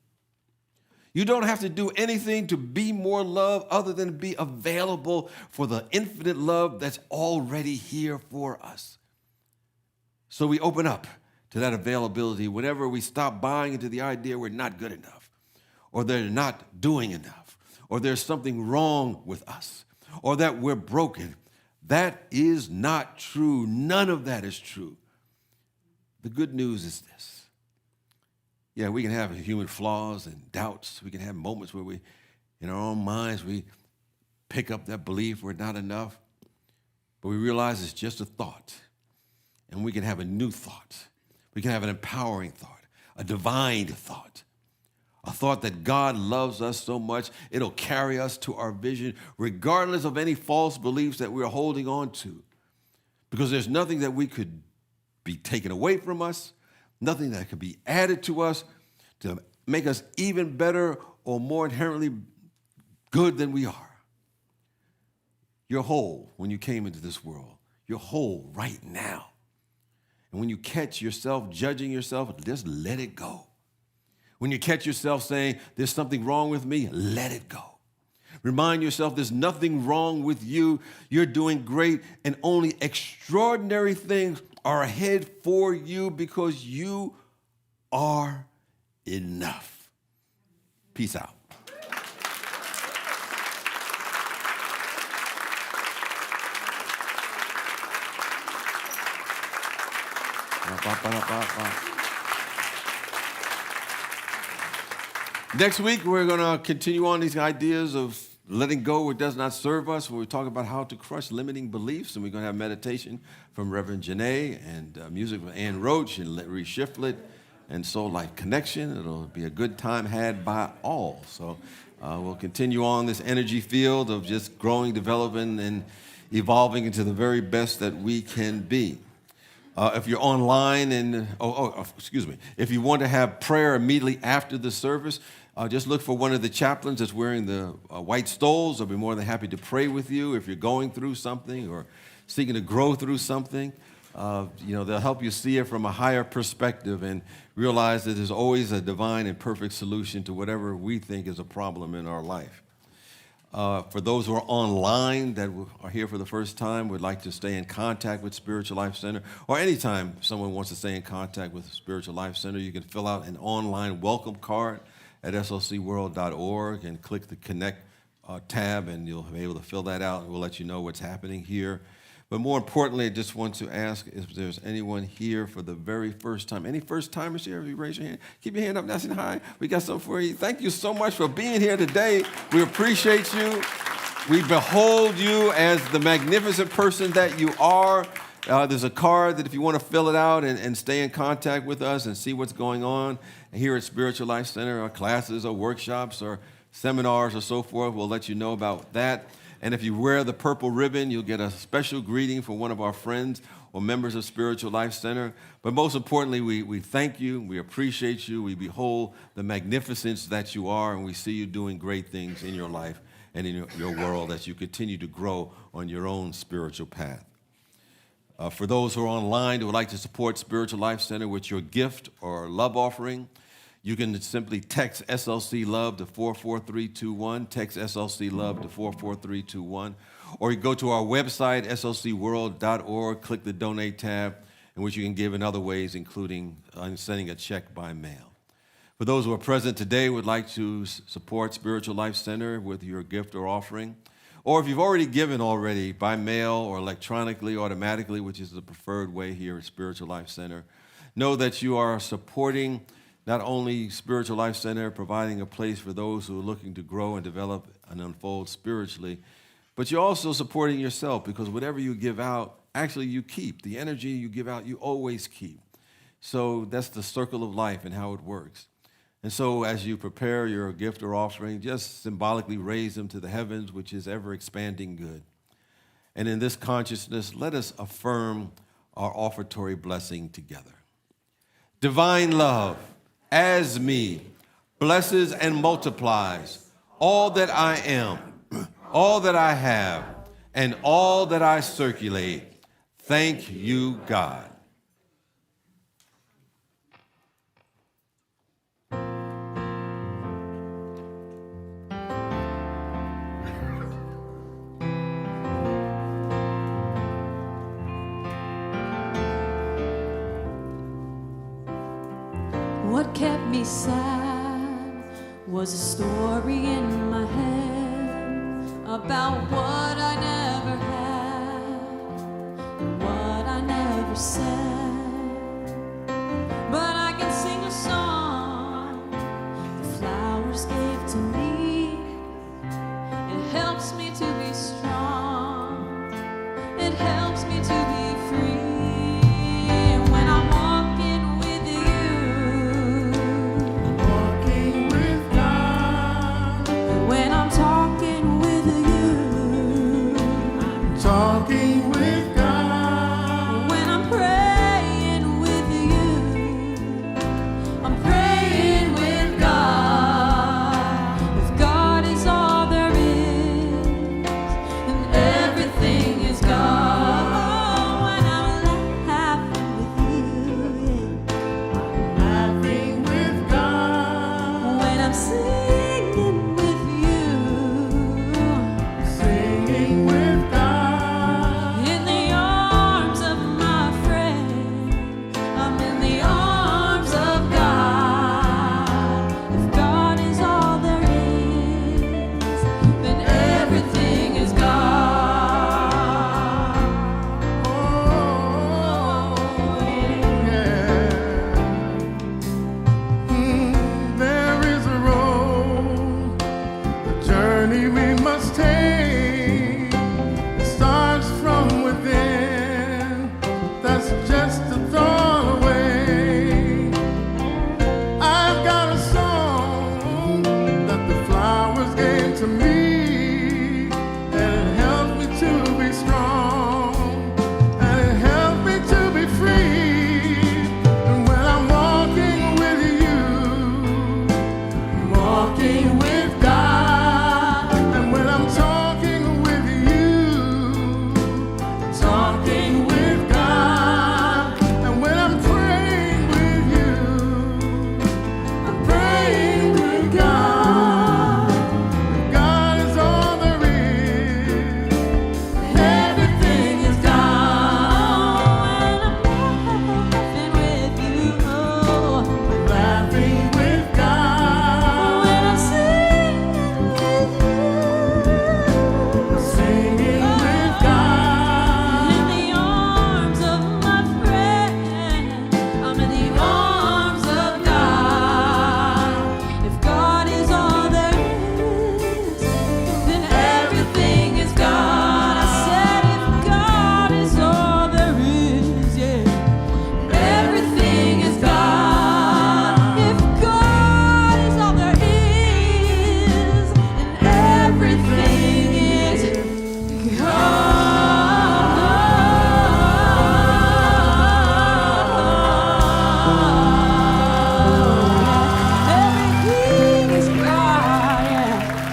You don't have to do anything to be more loved other than be available for the infinite love that's already here for us. So we open up to that availability whenever we stop buying into the idea we're not good enough, or they're not doing enough, or there's something wrong with us, or that we're broken. That is not true. None of that is true. The good news is this. Yeah, we can have human flaws and doubts. We can have moments where we, in our own minds, we pick up that belief we're not enough. But we realize it's just a thought. And we can have a new thought. We can have an empowering thought, a divine thought, a thought that God loves us so much, it'll carry us to our vision, regardless of any false beliefs that we're holding on to. Because there's nothing that we could be taken away from us, nothing that could be added to us to make us even better or more inherently good than we are. You're whole when you came into this world. You're whole right now. And when you catch yourself judging yourself, just let it go. When you catch yourself saying, there's something wrong with me, let it go. Remind yourself there's nothing wrong with you. You're doing great, and only extraordinary things are ahead for you because you are enough. Peace out. Next week, we're going to continue on these ideas of letting go what does not serve us, where we talk about how to crush limiting beliefs, and we're going to have meditation from Reverend Janae and music from Ann Roach and Ree Shiflett and Soul Life Connection. It'll be a good time had by all. So we'll continue on this energy field of just growing, developing, and evolving into the very best that we can be. If you're online and, if you want to have prayer immediately after the service, just look for one of the chaplains that's wearing the white stoles. They'll be more than happy to pray with you if you're going through something or seeking to grow through something. They'll help you see it from a higher perspective and realize that there's always a divine and perfect solution to whatever we think is a problem in our life. For those who are online that are here for the first time, would like to stay in contact with Spiritual Life Center, or anytime someone wants to stay in contact with Spiritual Life Center, you can fill out an online welcome card at slcworld.org and click the Connect tab, and you'll be able to fill that out, and we'll let you know what's happening here. But more importantly, I just want to ask if there's anyone here for the very first time. Any first-timers here? If you raise your hand, keep your hand up nice and high. We got something for you. Thank you so much for being here today. We appreciate you. We behold you as the magnificent person that you are. There's a card that if you want to fill it out and stay in contact with us and see what's going on here at Spiritual Life Center, or classes or workshops or seminars or so forth, we'll let you know about that. And if you wear the purple ribbon, you'll get a special greeting from one of our friends or members of Spiritual Life Center. But most importantly, we thank you, we appreciate you, we behold the magnificence that you are, and we see you doing great things in your life and in your world as you continue to grow on your own spiritual path. For those who are online who would like to support Spiritual Life Center with your gift or love offering, you can simply text SLC Love to 44321, text SLC Love to 44321, or you go to our website, slcworld.org, click the Donate tab, in which you can give in other ways, including sending a check by mail. For those who are present today would like to support Spiritual Life Center with your gift or offering, or if you've already given by mail or electronically, automatically, which is the preferred way here at Spiritual Life Center, know that you are supporting not only Spiritual Life Center, providing a place for those who are looking to grow and develop and unfold spiritually, but you're also supporting yourself, because whatever you give out, actually you keep. The energy you give out, you always keep. So that's the circle of life and how it works. And so as you prepare your gift or offering, just symbolically raise them to the heavens, which is ever expanding good. And in this consciousness, let us affirm our offertory blessing together. Divine love, as me, blesses and multiplies all that I am, all that I have, and all that I circulate. Thank you, God. What kept me sad was a story in my head about what I never had, what I never said. But I can sing a song the flowers gave to me. It helps me to be strong. It helps me to be free. When I'm walking with you, Walking with God, when I'm talking with you, talking with God, when I'm praying with you, I'm praying with God. If God is all there is, then everything is God. When I'm laughing with you, laughing with God, when I'm singing with you, singing with God, in the arms of my friend, I'm in the arms of God. If God is all there is, then everything is God. Oh, yeah. There is a road, a journey we must take. It starts from within, that's just a thought away. I've got a song that the flowers gave to me, and it helps me to be strong, and it helps me to be free. And when I'm walking with you, I'm walking with God. And when I'm talking with you, talking with God. And when I'm praying with you, I'm praying with God. God is all there is. Everything is God. when I'm laughing with you, Laughing with God. when I'm singing with you, Singing with God. in the arms of my friend, I'm in the arms of God. If God is all there is, then everything is God. I said, if God is all there is, yeah, everything is God. If God is all there is, then everything is God. Everything is God, yeah.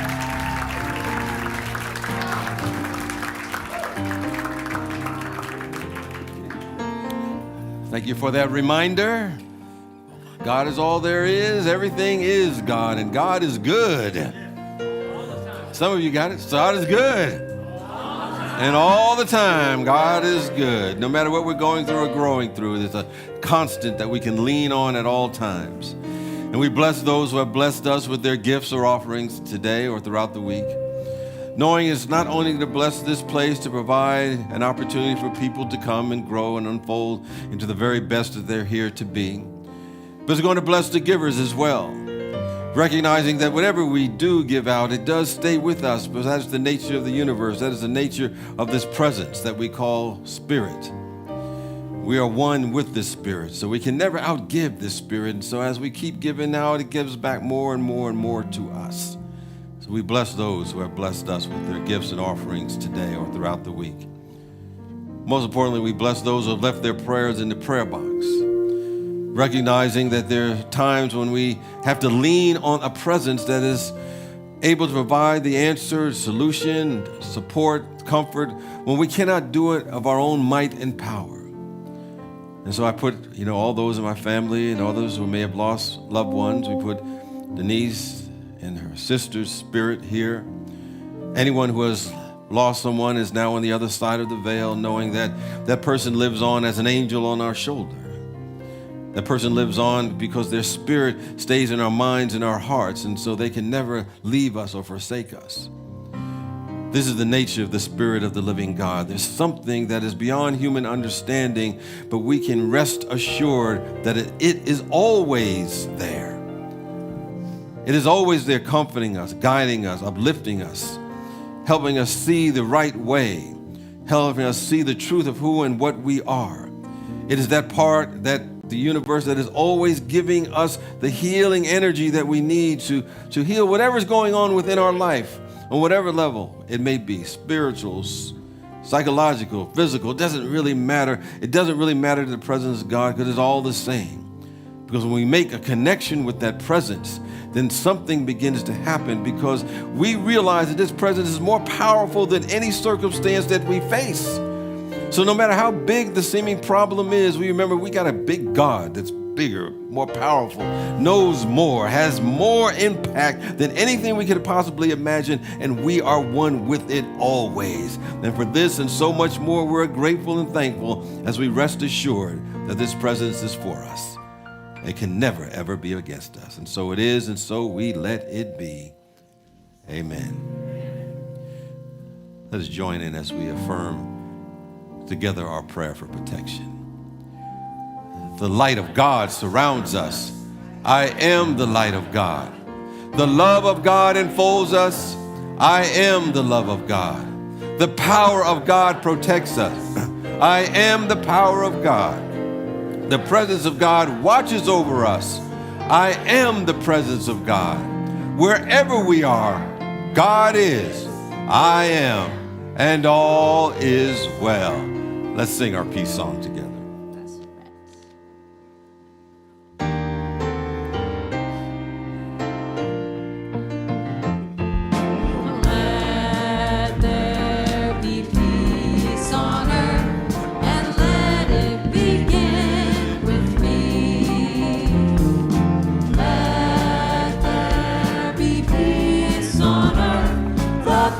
Thank you for that reminder. God is all there is. Everything is God, and God is good. Some of you got it. God is good. And all the time, God is good. No matter what we're going through or growing through, there's a constant that we can lean on at all times. And we bless those who have blessed us with their gifts or offerings today or throughout the week, knowing it's not only to bless this place, to provide an opportunity for people to come and grow and unfold into the very best that they're here to be, but it's going to bless the givers as well, recognizing that whatever we do give out, it does stay with us, because that is the nature of the universe. That is the nature of this presence that we call spirit. We are one with the Spirit, so we can never outgive this Spirit. And so as we keep giving out, it gives back more and more and more to us. So we bless those who have blessed us with their gifts and offerings today or throughout the week. Most importantly, we bless those who have left their prayers in the prayer box, recognizing that there are times when we have to lean on a presence that is able to provide the answer, solution, support, comfort, when we cannot do it of our own might and power. And so I put, all those in my family and all those who may have lost loved ones. We put Denise and her sister's spirit here. Anyone who has lost someone is now on the other side of the veil, knowing that that person lives on as an angel on our shoulder. That person lives on because their spirit stays in our minds and our hearts, and so they can never leave us or forsake us. This is the nature of the Spirit of the living God. There's something that is beyond human understanding, but we can rest assured that it is always there. It is always there, comforting us, guiding us, uplifting us, helping us see the right way, helping us see the truth of who and what we are. It is that part, that the universe that is always giving us the healing energy that we need to heal whatever's going on within our life, on whatever level it may be, spiritual, psychological, physical. It doesn't really matter. It doesn't really matter to the presence of God, because it's all the same. Because when we make a connection with that presence, then something begins to happen, because we realize that this presence is more powerful than any circumstance that we face. So no matter how big the seeming problem is, we remember we got a big God that's bigger, more powerful, knows more, has more impact than anything we could possibly imagine, and we are one with it always. And for this and so much more, we're grateful and thankful as we rest assured that this presence is for us. It can never, ever be against us. And so it is, and so we let it be. Amen. Let us join in as we affirm together our prayer for protection. The light of God surrounds us. I am the light of God. The love of God enfolds us. I am the love of God. The power of God protects us. I am the power of God. The presence of God watches over us. I am the presence of God. Wherever we are, God is. I am, and all is well. Let's sing our peace song together.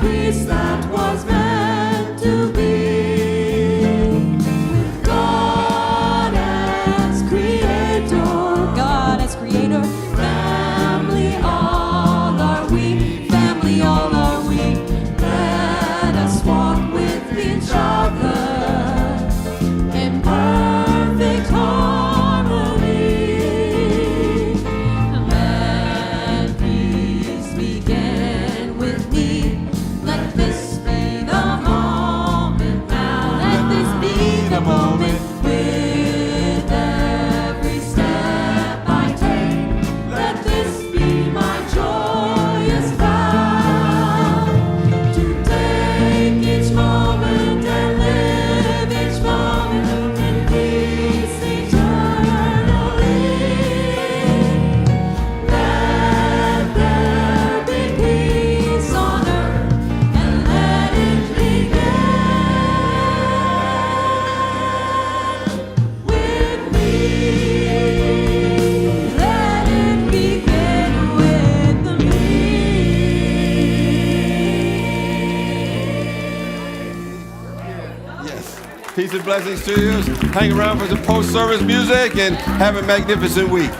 Peace that was meant to be, with God as creator, family all are we, let us walk with each other in perfect harmony. Let peace begin with me. Let this be the moment now. Let this be the moment. With every step I take, let this be my joyous vow. To take each moment and live each moment in peace eternally. Let there be peace on earth, and let it begin with me. Let it begin with me. Yes. Peace and blessings to you. Hang around for some post-service music and have a magnificent week.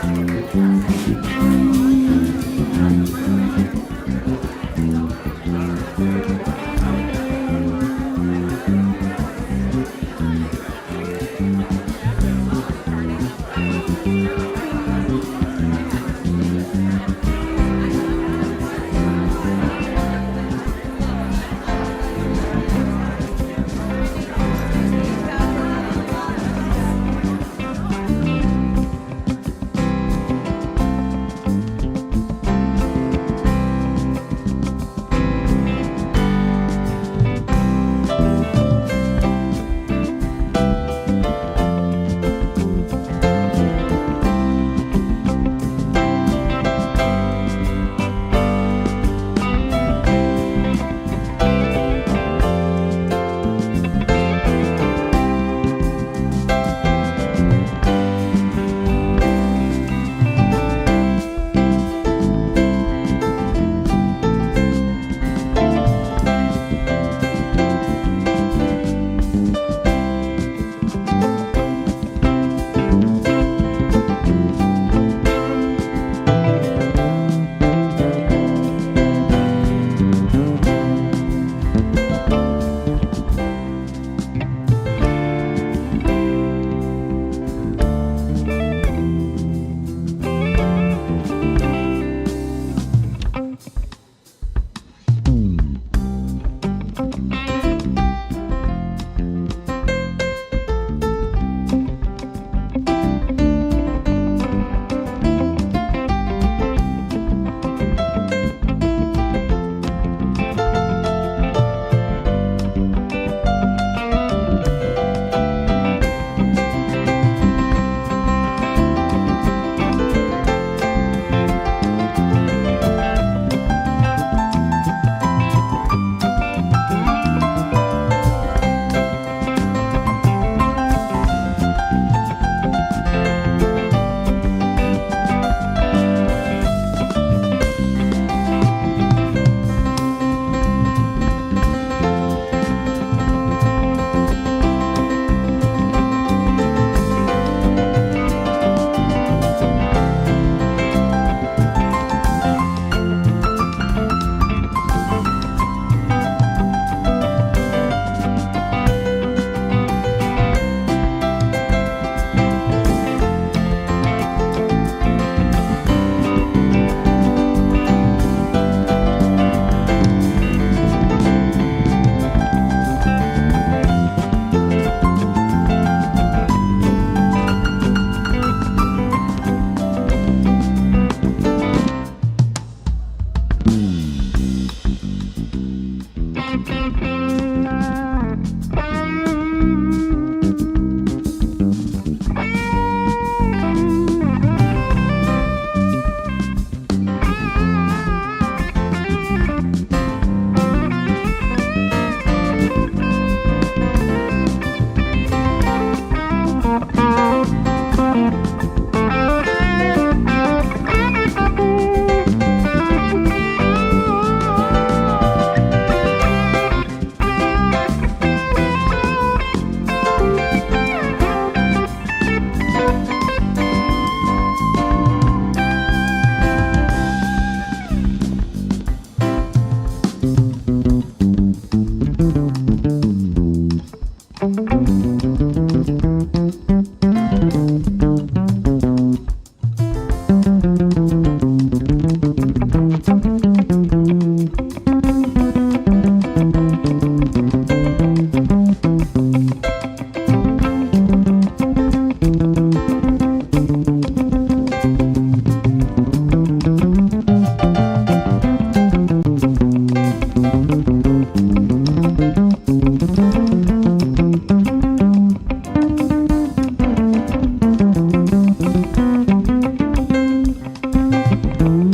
you.